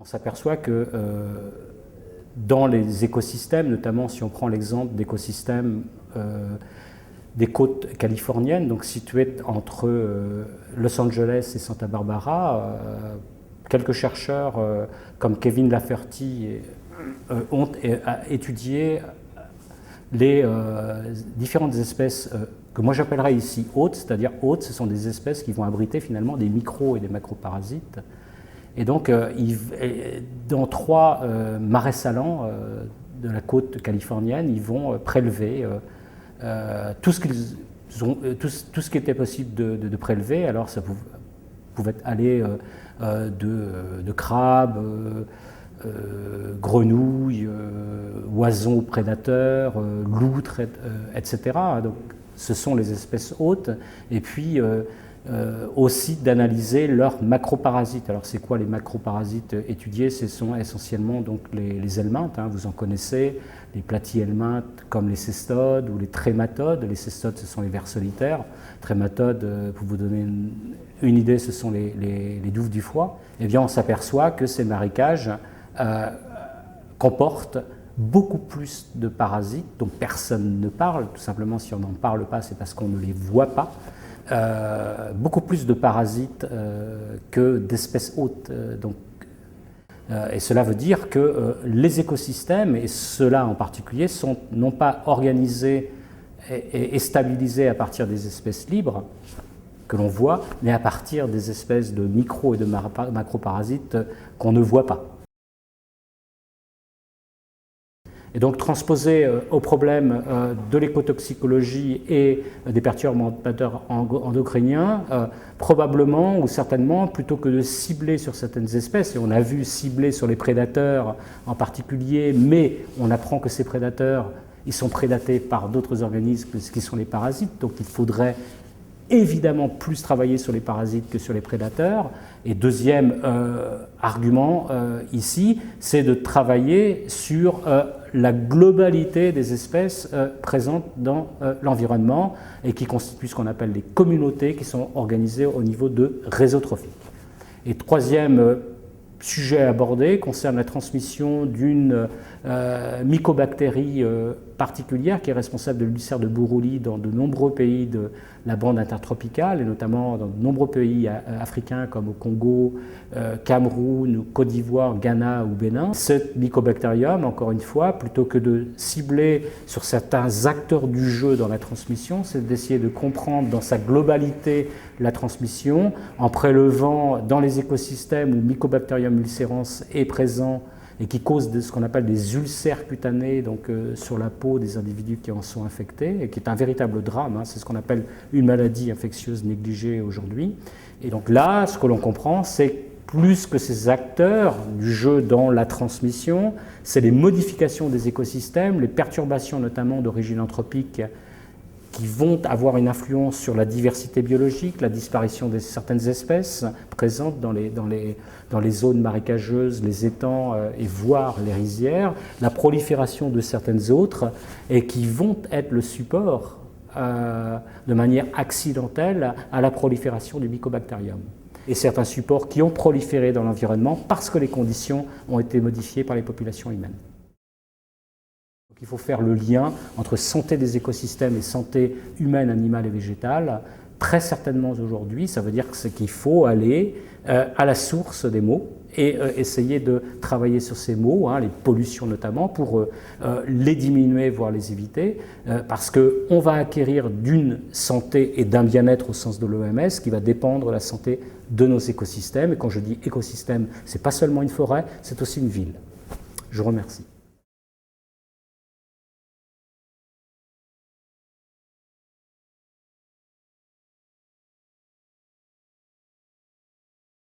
On s'aperçoit que dans les écosystèmes, notamment si on prend l'exemple d'écosystèmes des côtes californiennes, donc situées entre Los Angeles et Santa Barbara, quelques chercheurs comme Kevin Lafferty ont étudié les différentes espèces que moi j'appellerais ici hôtes, c'est-à-dire hôtes, ce sont des espèces qui vont abriter finalement des micro- et des macroparasites. Et donc, dans 3 marais salants de la côte californienne, ils vont prélever tout ce qui était possible de prélever. Alors, ça pouvait aller de crabes, grenouilles, oiseaux prédateurs, loutres, etc. Donc, ce sont les espèces hôtes. Et puis, aussi d'analyser leurs macroparasites. Alors c'est quoi les macroparasites étudiés? Ce sont essentiellement donc les helminthes, vous en connaissez, les platyhelminthes comme les cestodes ou les trématodes. Les cestodes, ce sont les vers solitaires. Trématodes, pour vous donner une idée, ce sont les douves du foie. Eh bien on s'aperçoit que ces marécages comportent beaucoup plus de parasites dont personne ne parle. Tout simplement, si on n'en parle pas, c'est parce qu'on ne les voit pas. Beaucoup plus de parasites que d'espèces hôtes. Et cela veut dire que les écosystèmes, et ceux-là en particulier, sont non pas organisés et stabilisés à partir des espèces libres que l'on voit, mais à partir des espèces de micro- et de macroparasites qu'on ne voit pas. Et donc transposer au problème de l'écotoxicologie et des perturbateurs endocriniens, probablement ou certainement, plutôt que de cibler sur certaines espèces, et on a vu cibler sur les prédateurs en particulier, mais on apprend que ces prédateurs, ils sont prédatés par d'autres organismes qui sont les parasites, donc il faudrait évidemment plus travailler sur les parasites que sur les prédateurs. Et deuxième argument ici, c'est de travailler sur la globalité des espèces présentes dans l'environnement et qui constituent ce qu'on appelle les communautés qui sont organisées au niveau de réseaux trophiques. Et troisième sujet abordé concerne la transmission d'une mycobactérie particulière qui est responsable de l'ulcère de Buruli dans de nombreux pays de la bande intertropicale et notamment dans de nombreux pays africains comme au Congo, Cameroun, Côte d'Ivoire, Ghana ou Bénin. Ce mycobactérium, encore une fois, plutôt que de cibler sur certains acteurs du jeu dans la transmission, c'est d'essayer de comprendre dans sa globalité la transmission en prélevant dans les écosystèmes où Mycobacterium ulcerans est présent et qui cause ce qu'on appelle des ulcères cutanés donc, sur la peau des individus qui en sont infectés, et qui est un véritable drame, c'est ce qu'on appelle une maladie infectieuse négligée aujourd'hui. Et donc là, ce que l'on comprend, c'est plus que ces acteurs du jeu dans la transmission, c'est les modifications des écosystèmes, les perturbations notamment d'origine anthropique qui vont avoir une influence sur la diversité biologique, la disparition de certaines espèces présentes dans les zones marécageuses, les étangs et voire les rizières, la prolifération de certaines autres, et qui vont être le support de manière accidentelle à la prolifération du mycobacterium. Et certains supports qui ont proliféré dans l'environnement parce que les conditions ont été modifiées par les populations humaines. Il faut faire le lien entre santé des écosystèmes et santé humaine, animale et végétale. Très certainement aujourd'hui, ça veut dire qu'il faut aller à la source des maux et essayer de travailler sur ces maux, les pollutions notamment, pour les diminuer, voire les éviter, parce qu'on va acquérir d'une santé et d'un bien-être au sens de l'OMS qui va dépendre de la santé de nos écosystèmes. Et quand je dis écosystème, ce n'est pas seulement une forêt, c'est aussi une ville. Je vous remercie.